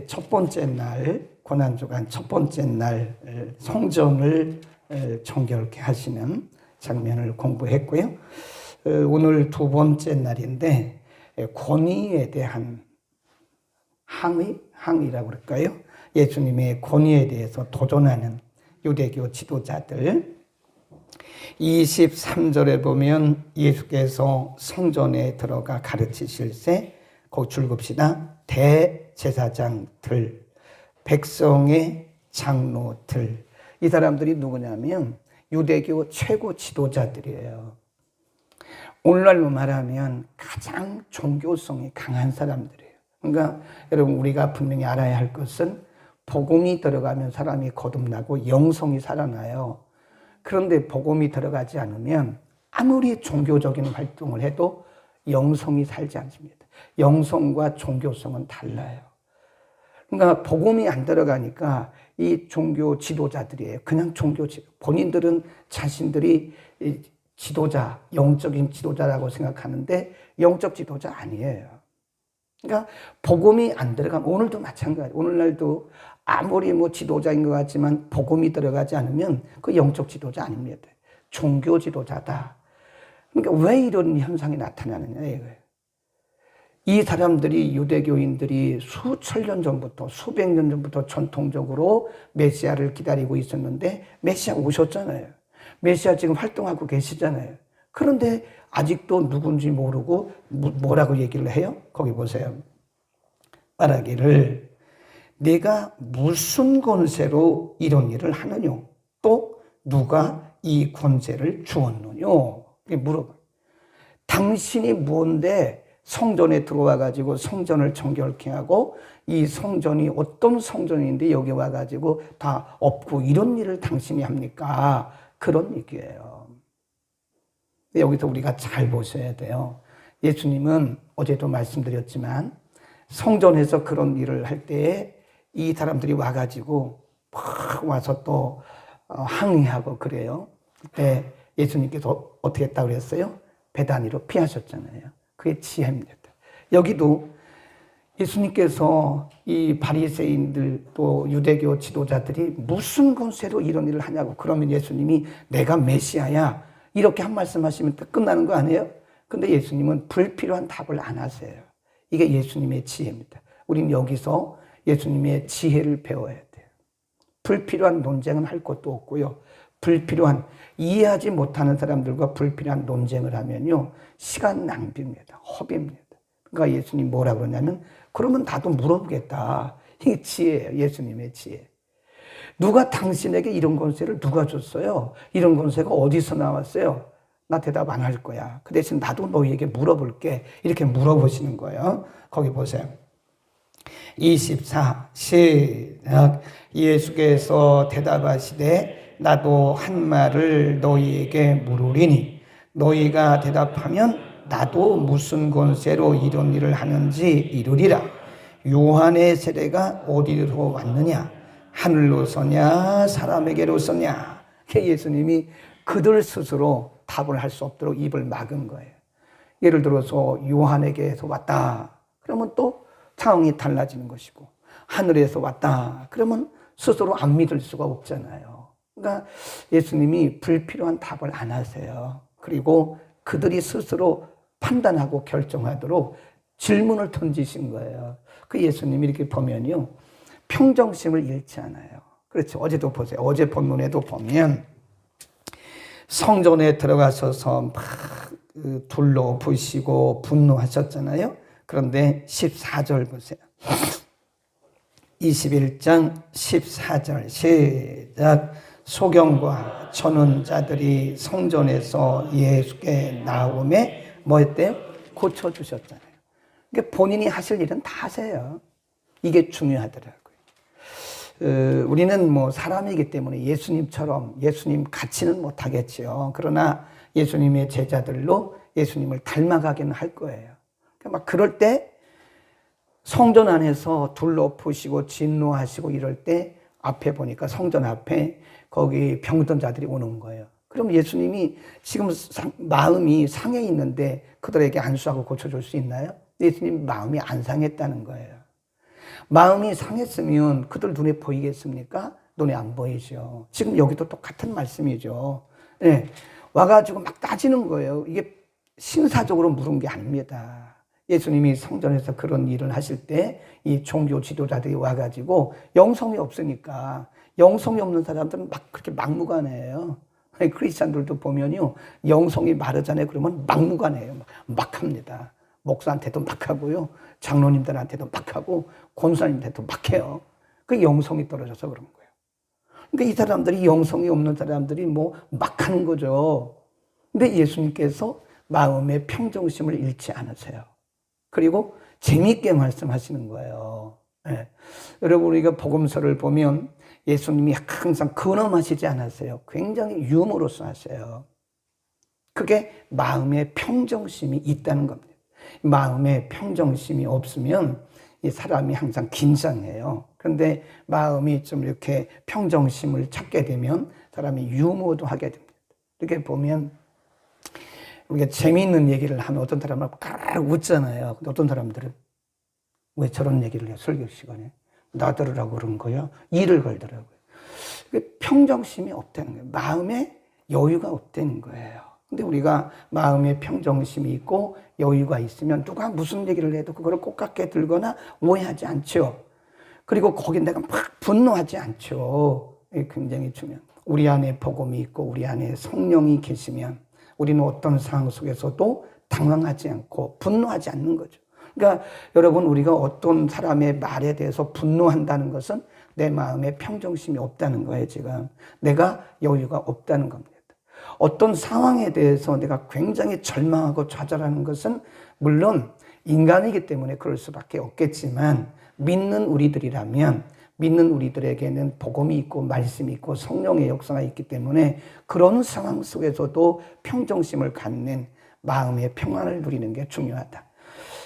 첫 번째 날, 고난주간 첫 번째 날 성전을 정결케 하시는 장면을 공부했고요. 오늘 두 번째 날인데 권위에 대한 항의라고 그럴까요? 예수님의 권위에 대해서 도전하는 유대교 지도자들. 23절에 보면 예수께서 성전에 들어가 가르치실세, 거기 줄급시다. 대제사장들, 백성의 장로들. 이 사람들이 누구냐면 유대교 최고 지도자들이에요. 오늘날로 말하면 가장 종교성이 강한 사람들이에요. 그러니까 여러분, 우리가 분명히 알아야 할 것은 복음이 들어가면 사람이 거듭나고 영성이 살아나요. 그런데 복음이 들어가지 않으면 아무리 종교적인 활동을 해도 영성이 살지 않습니다. 영성과 종교성은 달라요. 그러니까 복음이 안 들어가니까 이 종교 지도자들이에요. 그냥 본인들은 자신들이 지도자, 영적인 지도자라고 생각하는데 영적 지도자 아니에요. 그러니까 복음이 안 들어가면, 오늘도 마찬가지. 오늘날도 아무리 지도자인 것 같지만 복음이 들어가지 않으면 그 영적 지도자 아닙니다. 종교 지도자다. 그러니까 왜 이런 현상이 나타나느냐 이거예요. 이 사람들이, 유대교인들이 수천 년 전부터, 수백 년 전부터 전통적으로 메시아를 기다리고 있었는데 메시아 오셨잖아요. 메시아 지금 활동하고 계시잖아요. 그런데 아직도 누군지 모르고 뭐라고 얘기를 해요? 거기 보세요. 말하기를 내가 무슨 권세로 이런 일을 하느냐? 또 누가 이 권세를 주었느냐? 물어봐요. 당신이 뭔데 성전에 들어와 가지고 성전을 정결케 하고 이 성전이 어떤 성전인데 여기 와 가지고 다 엎고 이런 일을 당신이 합니까? 그런 얘기예요. 여기서 우리가 잘 보셔야 돼요. 예수님은 어제도 말씀드렸지만 성전에서 그런 일을 할 때에 이 사람들이 와 가지고 막 와서 또 항의하고 그래요. 그때 예수님께서 어떻게 했다고 그랬어요? 베다니로 피하셨잖아요. 그게 지혜입니다. 여기도 예수님께서 이 바리새인들 또 유대교 지도자들이 무슨 권세로 이런 일을 하냐고, 그러면 예수님이 내가 메시아야 이렇게 한 말씀 하시면 끝나는 거 아니에요? 근데 예수님은 불필요한 답을 안 하세요. 이게 예수님의 지혜입니다. 우린 여기서 예수님의 지혜를 배워야 돼요. 불필요한 논쟁은 할 것도 없고요. 불필요한, 이해하지 못하는 사람들과 불필요한 논쟁을 하면요, 시간 낭비입니다. 허비입니다. 그러니까 예수님 뭐라 그러냐면, 그러면 나도 물어보겠다. 이게 지혜예요. 예수님의 지혜. 누가 당신에게 이런 권세를 누가 줬어요? 이런 권세가 어디서 나왔어요? 나 대답 안 할 거야. 그 대신 나도 너희에게 물어볼게. 이렇게 물어보시는 거예요. 거기 보세요. 24 시작. 예수께서 대답하시되 나도 한 말을 너희에게 물으리니 너희가 대답하면 나도 무슨 권세로 이런 일을 하는지 이르리라. 요한의 세례가 어디로 왔느냐? 하늘로서냐 사람에게로서냐? 예수님이 그들 스스로 답을 할 수 없도록 입을 막은 거예요. 예를 들어서 요한에게서 왔다 그러면 또 상황이 달라지는 것이고, 하늘에서 왔다 그러면 스스로 안 믿을 수가 없잖아요. 그러니까 예수님이 불필요한 답을 안 하세요. 그리고 그들이 스스로 판단하고 결정하도록 질문을 던지신 거예요. 그 예수님이 이렇게 보면요, 평정심을 잃지 않아요. 그렇죠. 어제도 보세요. 어제 본문에도 보면 성전에 들어가셔서 막 둘러 부시고 분노하셨잖아요. 그런데 14절 보세요. 21장 14절 시작. 소경과 전원자들이 성전에서 예수께 나오매 뭐 했대요? 고쳐주셨잖아요. 그러니까 본인이 하실 일은 다 하세요. 이게 중요하더라고요. 우리는 사람이기 때문에 예수님처럼 예수님 같이는 못하겠지요. 그러나 예수님의 제자들로 예수님을 닮아가기는 할 거예요. 그러니까 막 그럴 때 성전 안에서 둘러부시고 진노하시고 이럴 때 앞에 보니까 성전 앞에 거기 병든 자들이 오는 거예요. 그럼 예수님이 지금 마음이 상해 있는데 그들에게 안수하고 고쳐줄 수 있나요? 예수님 마음이 안 상했다는 거예요. 마음이 상했으면 그들 눈에 보이겠습니까? 눈에 안 보이죠. 지금 여기도 똑같은 말씀이죠. 네. 와가지고 막 따지는 거예요. 이게 신사적으로 물은 게 아닙니다. 예수님이 성전에서 그런 일을 하실 때 이 종교 지도자들이 와가지고 영성이 없으니까, 영성이 없는 사람들은 막 그렇게 막무가내예요. 크리스찬들도 보면요, 영성이 마르잖아요. 그러면 막무가내예요. 막 합니다. 목사한테도 막 하고요, 장로님들한테도 막 하고, 권사님한테도 막 해요. 그 영성이 떨어져서 그런 거예요. 그러니까 이 사람들이, 영성이 없는 사람들이 뭐 막 하는 거죠. 근데 예수님께서 마음의 평정심을 잃지 않으세요. 그리고 재미있게 말씀하시는 거예요. 네. 여러분, 우리가 복음서를 보면 예수님이 항상 근엄하시지 않았어요. 굉장히 유머러스 하세요. 그게 마음의 평정심이 있다는 겁니다. 마음의 평정심이 없으면 이 사람이 항상 긴장해요. 그런데 마음이 좀 이렇게 평정심을 찾게 되면 사람이 유머도 하게 됩니다. 이렇게 보면 우리가 재미있는 얘기를 하면 어떤 사람은 까르르 웃잖아요. 근데 어떤 사람들은 왜 저런 얘기를 해요? 설교 시간에. 나들으라고 그런 거야? 일을 걸더라고요. 평정심이 없다는 거예요. 마음에 여유가 없다는 거예요. 근데 우리가 마음에 평정심이 있고 여유가 있으면 누가 무슨 얘기를 해도 그거를 꼴깍게 들거나 오해하지 않죠. 그리고 거기 내가 막 분노하지 않죠. 이게 굉장히 중요해요. 우리 안에 복음이 있고 우리 안에 성령이 계시면 우리는 어떤 상황 속에서도 당황하지 않고 분노하지 않는 거죠. 그러니까 여러분, 우리가 어떤 사람의 말에 대해서 분노한다는 것은 내 마음에 평정심이 없다는 거예요. 지금 내가 여유가 없다는 겁니다. 어떤 상황에 대해서 내가 굉장히 절망하고 좌절하는 것은 물론 인간이기 때문에 그럴 수밖에 없겠지만, 믿는 우리들이라면, 믿는 우리들에게는 복음이 있고 말씀이 있고 성령의 역사가 있기 때문에 그런 상황 속에서도 평정심을 갖는 마음의 평안을 누리는 게 중요하다.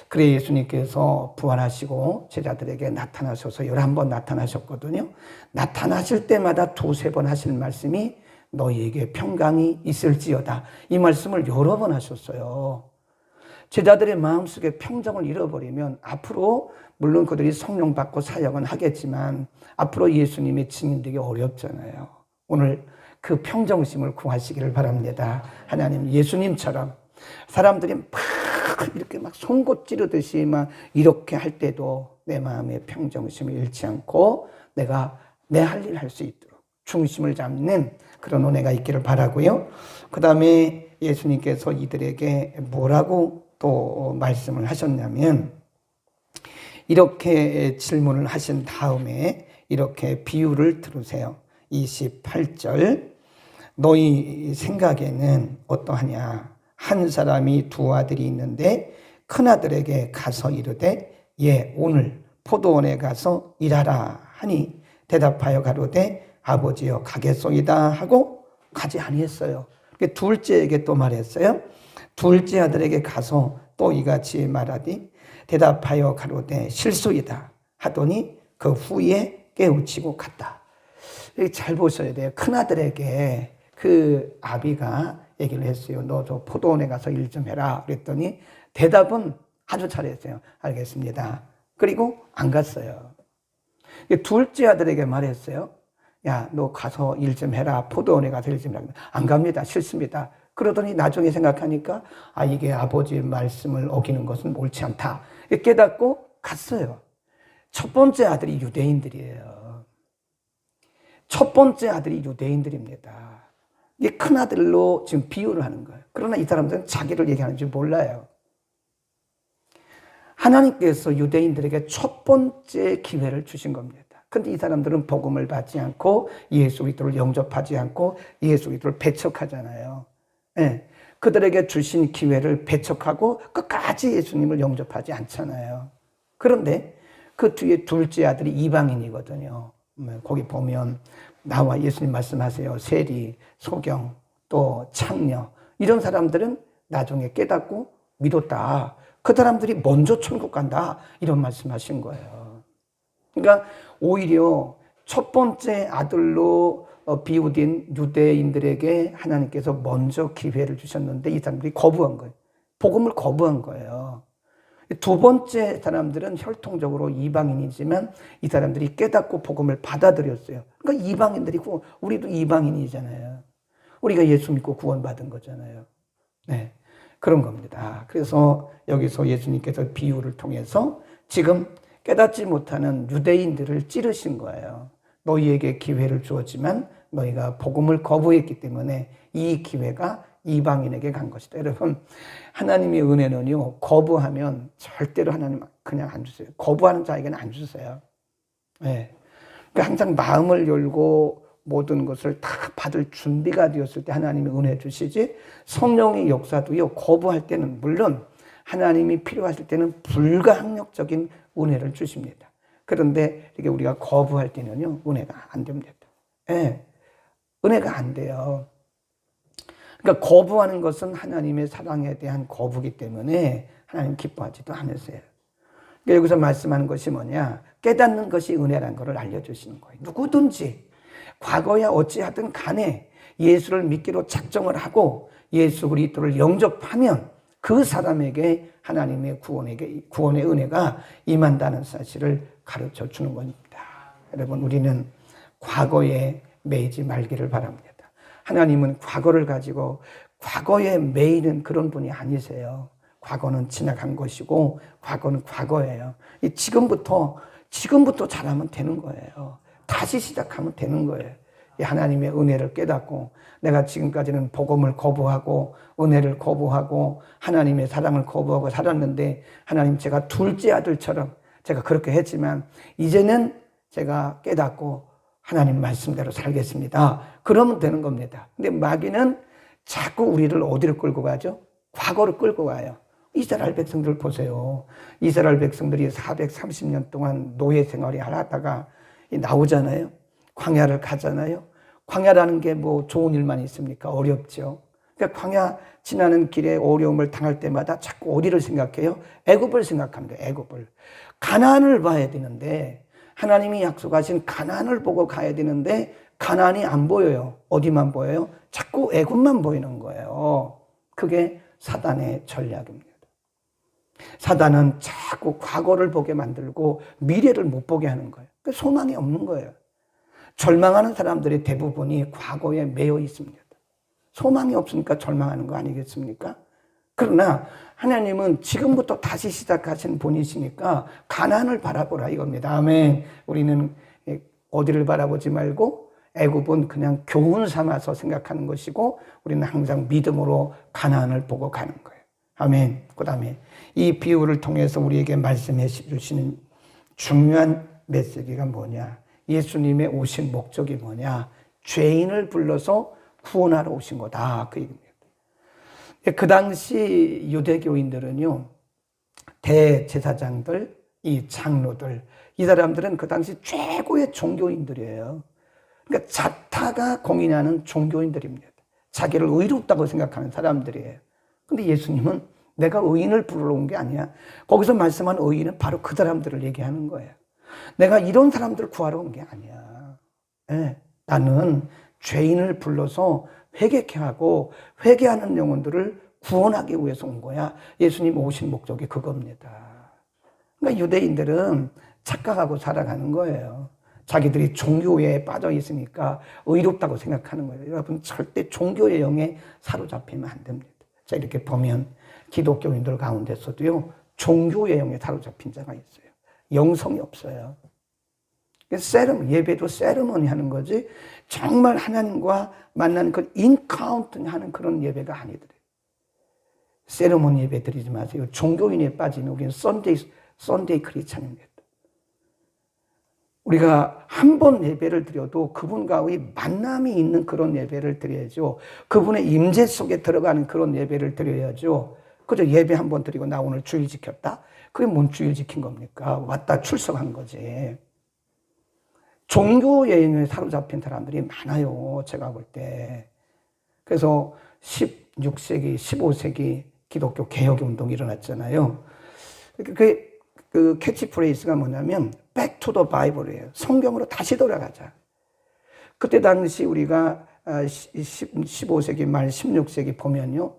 그래 예수님께서 부활하시고 제자들에게 나타나셔서 11번 나타나셨거든요. 나타나실 때마다 두세 번 하실 말씀이 너희에게 평강이 있을지어다. 이 말씀을 여러 번 하셨어요. 제자들의 마음속에 평정을 잃어버리면 앞으로 물론 그들이 성령 받고 사역은 하겠지만 앞으로 예수님의 증인되기 어렵잖아요. 오늘 그 평정심을 구하시기를 바랍니다. 하나님, 예수님처럼 사람들이 막 이렇게 막 송곳 찌르듯이 막 이렇게 할 때도 내 마음의 평정심을 잃지 않고 내가 내 할 일 할 수 있도록 중심을 잡는 그런 은혜가 있기를 바라고요. 그 다음에 예수님께서 이들에게 뭐라고 또 말씀을 하셨냐면, 이렇게 질문을 하신 다음에 이렇게 비유를 들으세요. 28절, 너희 생각에는 어떠하냐? 한 사람이 두 아들이 있는데 큰아들에게 가서 이르되 예, 오늘 포도원에 가서 일하라 하니 대답하여 가로되 아버지여 가겠소이다 하고 가지 아니했어요. 둘째에게 또 말했어요. 둘째 아들에게 가서 또 이같이 말하되 대답하여 가로되 실소이다 하더니 그 후에 깨우치고 갔다. 잘 보셔야 돼요. 큰아들에게 그 아비가 얘기를 했어요. 너 저 포도원에 가서 일 좀 해라. 그랬더니 대답은 아주 잘했어요. 알겠습니다. 그리고 안 갔어요. 둘째 아들에게 말했어요. 야, 너 가서 일 좀 해라. 포도원에 가서 일 좀 해라. 안 갑니다. 싫습니다. 그러더니 나중에 생각하니까 아, 이게 아버지의 말씀을 어기는 것은 옳지 않다. 깨닫고 갔어요. 첫 번째 아들이 유대인들이에요. 첫 번째 아들이 유대인들입니다. 이게 큰 아들로 지금 비유를 하는 거예요. 그러나 이 사람들은 자기를 얘기하는지 몰라요. 하나님께서 유대인들에게 첫 번째 기회를 주신 겁니다. 근데 이 사람들은 복음을 받지 않고 예수 그리스도를 영접하지 않고 예수 그리스도를 배척하잖아요. 네. 그들에게 주신 기회를 배척하고 끝까지 예수님을 영접하지 않잖아요. 그런데 그 뒤에 둘째 아들이 이방인이거든요. 거기 보면 나와 예수님 말씀하세요. 세리, 소경, 또 창녀, 이런 사람들은 나중에 깨닫고 믿었다. 그 사람들이 먼저 천국 간다. 이런 말씀하신 거예요. 그러니까 오히려 첫 번째 아들로 비유된 유대인들에게 하나님께서 먼저 기회를 주셨는데 이 사람들이 거부한 거예요. 복음을 거부한 거예요. 두 번째 사람들은 혈통적으로 이방인이지만 이 사람들이 깨닫고 복음을 받아들였어요. 그러니까 이방인들이고 우리도 이방인이잖아요. 우리가 예수 믿고 구원받은 거잖아요. 네, 그런 겁니다. 그래서 여기서 예수님께서 비유를 통해서 지금 깨닫지 못하는 유대인들을 찌르신 거예요. 너희에게 기회를 주었지만 너희가 복음을 거부했기 때문에 이 기회가 이방인에게 간 것이다. 여러분, 하나님의 은혜는요, 거부하면 절대로 하나님 그냥 안 주세요. 거부하는 자에게는 안 주세요. 네. 그러니까 항상 마음을 열고 모든 것을 다 받을 준비가 되었을 때 하나님이 은혜 주시지, 성령의 역사도요, 거부할 때는 물론 하나님이 필요하실 때는 불가항력적인 은혜를 주십니다. 그런데 이게 우리가 거부할 때는요, 은혜가 안 됩니다. 네. 은혜가 안 돼요. 그러니까 거부하는 것은 하나님의 사랑에 대한 거부기 때문에 하나님 기뻐하지도 않으세요. 그러니까 여기서 말씀하는 것이 뭐냐? 깨닫는 것이 은혜라는 것을 알려주시는 거예요. 누구든지 과거야 어찌하든 간에 예수를 믿기로 작정을 하고 예수 그리스도를 영접하면 그 사람에게 하나님의 구원의 은혜가 임한다는 사실을 가르쳐 주는 겁니다. 여러분, 우리는 과거에 매이지 말기를 바랍니다. 하나님은 과거를 가지고 과거에 매이는 그런 분이 아니세요. 과거는 지나간 것이고 과거는 과거예요. 지금부터 잘하면 되는 거예요. 다시 시작하면 되는 거예요. 하나님의 은혜를 깨닫고 내가 지금까지는 복음을 거부하고 은혜를 거부하고 하나님의 사랑을 거부하고 살았는데 하나님, 제가 둘째 아들처럼 제가 그렇게 했지만 이제는 제가 깨닫고 하나님 말씀대로 살겠습니다. 그러면 되는 겁니다. 근데 마귀는 자꾸 우리를 어디로 끌고 가죠? 과거로 끌고 가요. 이스라엘 백성들 보세요. 이스라엘 백성들이 430년 동안 노예 생활이 하다가 나오잖아요. 광야를 가잖아요. 광야라는 게 뭐 좋은 일만 있습니까? 어렵죠. 그러니까 광야 지나는 길에 어려움을 당할 때마다 자꾸 어디를 생각해요? 애굽을 생각합니다. 애굽을. 가나안을 봐야 되는데 하나님이 약속하신 가나안을 보고 가야 되는데 가나안이 안 보여요. 어디만 보여요? 자꾸 애굽만 보이는 거예요. 그게 사단의 전략입니다. 사단은 자꾸 과거를 보게 만들고 미래를 못 보게 하는 거예요. 소망이 없는 거예요. 절망하는 사람들의 대부분이 과거에 매여 있습니다. 소망이 없으니까 절망하는 거 아니겠습니까? 그러나 하나님은 지금부터 다시 시작하신 분이시니까 가나안을 바라보라 이겁니다. 아멘. 우리는 어디를 바라보지 말고 애굽은 그냥 교훈 삼아서 생각하는 것이고 우리는 항상 믿음으로 가나안을 보고 가는 거예요. 아멘. 그다음에 이 비유를 통해서 우리에게 말씀해 주시는 중요한 메시지가 뭐냐? 예수님의 오신 목적이 뭐냐? 죄인을 불러서 구원하러 오신 거다. 그 얘기입니다. 그 당시 유대교인들은요, 대제사장들, 이 장로들, 이 사람들은 그 당시 최고의 종교인들이에요. 그러니까 자타가 공인하는 종교인들입니다. 자기를 의롭다고 생각하는 사람들이에요. 근데 예수님은 내가 의인을 부르러 온 게 아니야. 거기서 말씀한 의인은 바로 그 사람들을 얘기하는 거예요. 내가 이런 사람들을 구하러 온 게 아니야. 네, 나는 죄인을 불러서 회개케 하고 회개하는 영혼들을 구원하기 위해서 온 거야. 예수님 오신 목적이 그겁니다. 그러니까 유대인들은 착각하고 살아가는 거예요. 자기들이 종교에 빠져 있으니까 의롭다고 생각하는 거예요. 여러분, 절대 종교의 영에 사로잡히면 안 됩니다. 자, 이렇게 보면 기독교인들 가운데서도요, 종교의 영에 사로잡힌 자가 있어요. 영성이 없어요. 예배도 세리머니 하는 거지 정말 하나님과 만나는 그 인카운트 하는 그런 예배가 아니더래요. 세리머니 예배 드리지 마세요. 종교인에 빠지면 우리는 썬데이 크리스찬입니다. 우리가 한 번 예배를 드려도 그분과의 만남이 있는 그런 예배를 드려야죠. 그분의 임재 속에 들어가는 그런 예배를 드려야죠. 그저 예배 한 번 드리고 나 오늘 주일 지켰다? 그게 뭔 주일 지킨 겁니까? 왔다 출석한 거지. 종교 여행에 사로잡힌 사람들이 많아요. 제가 볼 때. 그래서 16세기, 15세기 기독교 개혁운동이 일어났잖아요. 그 캐치프레이즈가 뭐냐면 Back to the Bible이에요. 성경으로 다시 돌아가자. 그때 당시 우리가 15세기 말 16세기 보면요.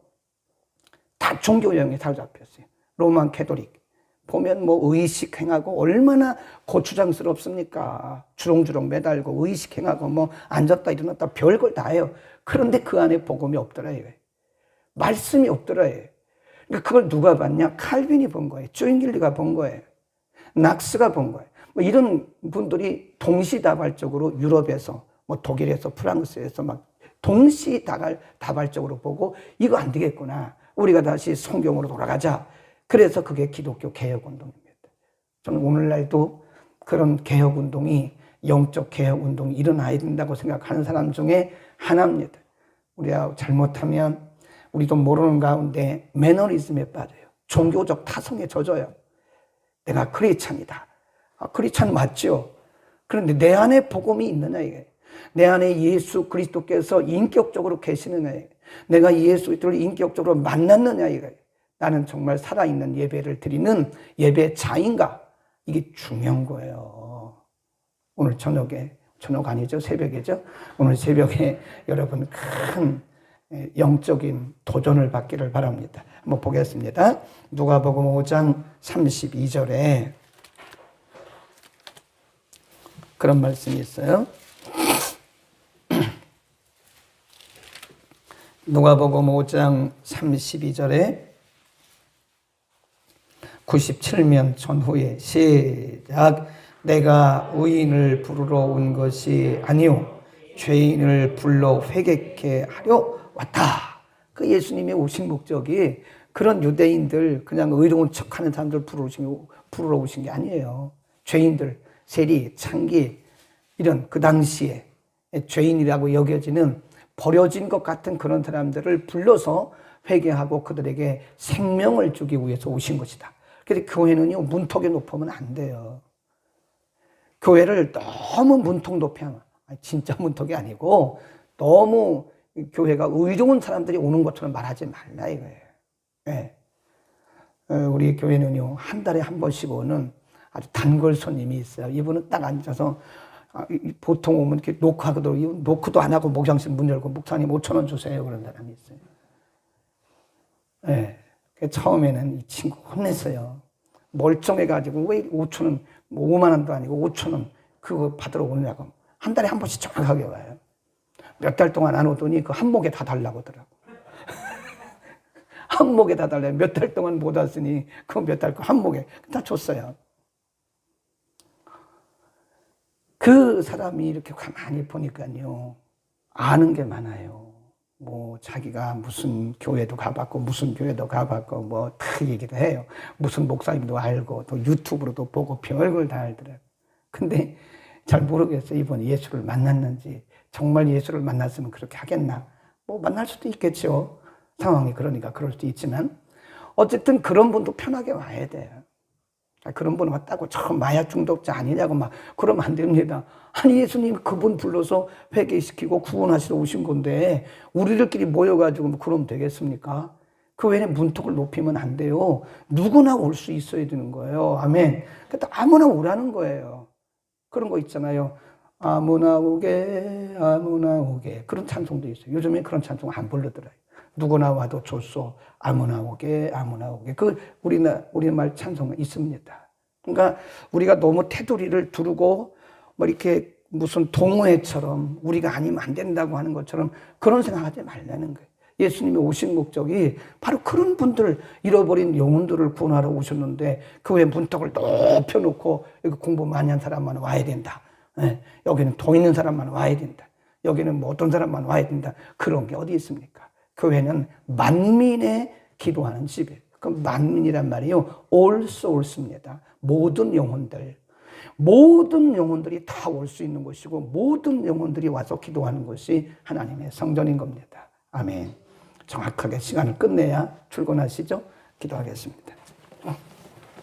다 종교 여행에 사로잡혔어요. 로만 캐톨릭. 보면 뭐 의식 행하고 얼마나 고추장스럽습니까? 주렁주렁 매달고 의식 행하고 뭐 앉았다 일어났다 별걸 다 해요. 그런데 그 안에 복음이 없더라요. 말씀이 없더라요. 그러니까 그걸 누가 봤냐? 칼빈이 본 거예요. 조인길리가 본 거예요. 낙스가 본 거예요. 뭐 이런 분들이 동시다발적으로 유럽에서 뭐 독일에서 프랑스에서 막 동시다발적으로 보고 이거 안 되겠구나. 우리가 다시 성경으로 돌아가자. 그래서 그게 기독교 개혁운동입니다. 저는 오늘날도 그런 개혁운동이 영적 개혁운동이 일어나야 된다고 생각하는 사람 중에 하나입니다. 우리가 잘못하면 우리도 모르는 가운데 매너리즘에 빠져요. 종교적 타성에 젖어요. 내가 크리스찬이다. 크리스찬 맞죠? 그런데 내 안에 복음이 있느냐 이게. 내 안에 예수 그리스도께서 인격적으로 계시느냐 이게. 내가 예수 그리스도를 인격적으로 만났느냐 이게. 나는 정말 살아있는 예배를 드리는 예배자인가? 이게 중요한 거예요. 오늘 저녁에, 저녁 아니죠? 새벽이죠? 오늘 새벽에 여러분 큰 영적인 도전을 받기를 바랍니다. 한번 보겠습니다. 누가복음 5장 32절에 그런 말씀이 있어요. 누가복음 5장 32절에 97년 전후에 시작. 내가 의인을 부르러 온 것이 아니요 죄인을 불러 회개케 하려 왔다. 그 예수님이 오신 목적이 그런 유대인들 그냥 의로운 척하는 사람들 부르러 오신 게 아니에요. 죄인들, 세리, 창기 이런 그 당시에 죄인이라고 여겨지는 버려진 것 같은 그런 사람들을 불러서 회개하고 그들에게 생명을 주기 위해서 오신 것이다. 그래서 교회는요 문턱에 높으면 안 돼요. 교회를 너무 문턱 높이 하면 진짜 문턱이 아니고 너무 교회가 의로운 사람들이 오는 것처럼 말하지 말라 이거예요. 네. 우리 교회는요 한 달에 한 번씩 오는 아주 단골 손님이 있어요. 이분은 딱 앉아서 보통 오면 이렇게 노크하거든. 노크도 안 하고 목장실 문 열고 목사님 5,000원 주세요 그런 사람이 있어요. 네. 처음에는 이 친구 혼냈어요. 멀쩡해가지고 왜 5,000원, 뭐 5만 원도 아니고 5,000원 그거 받으러 오느냐고. 한 달에 한 번씩 정확하게 와요. 몇 달 동안 안 오더니 그 한목에 다 달라고 하더라고. 한목에 다 달라요. 몇 달 동안 못 왔으니 그 몇 달 그 한목에 다 줬어요. 그 사람이 이렇게 가만히 보니까요 아는 게 많아요. 뭐 자기가 무슨 교회도 가봤고 무슨 교회도 가봤고 뭐 다 얘기도 해요. 무슨 목사님도 알고 또 유튜브로도 보고 별걸 다 알더라고요. 근데 잘 모르겠어요. 이번에 예수를 만났는지 정말 예수를 만났으면 그렇게 하겠나. 뭐 만날 수도 있겠죠. 상황이 그러니까 그럴 수도 있지만 어쨌든 그런 분도 편하게 와야 돼요. 그런 분 왔다고 저 마약 중독자 아니냐고 막 그러면 안 됩니다. 아니 예수님 그분 불러서 회개시키고 구원하시러 오신 건데 우리들끼리 모여가지고 뭐 그러면 되겠습니까? 그 외에 문턱을 높이면 안 돼요. 누구나 올 수 있어야 되는 거예요. 아멘. 그러니까 아무나 오라는 거예요. 그런 거 있잖아요. 아무나 오게 아무나 오게 그런 찬송도 있어요. 요즘에 그런 찬송 안 부르더라고요. 누구나 와도 좋소 아무나 오게 아무나 오게 그 우리말 찬송은 있습니다. 그러니까 우리가 너무 테두리를 두르고 뭐 이렇게 무슨 동호회처럼 우리가 아니면 안 된다고 하는 것처럼 그런 생각하지 말라는 거예요. 예수님이 오신 목적이 바로 그런 분들 잃어버린 영혼들을 구원하러 오셨는데 그 외에 문턱을 높여놓고 여기 공부 많이 한 사람만 와야 된다. 여기는 돈 있는 사람만 와야 된다. 여기는 뭐 어떤 사람만 와야 된다. 그런 게 어디 있습니까? 교회는 만민의 기도하는 집이에요. 그 만민이란 말이요. all souls입니다. 모든 영혼들이 다 올 수 있는 곳이고 모든 영혼들이 와서 기도하는 곳이 하나님의 성전인 겁니다. 아멘. 정확하게 시간을 끝내야 출근하시죠? 기도하겠습니다.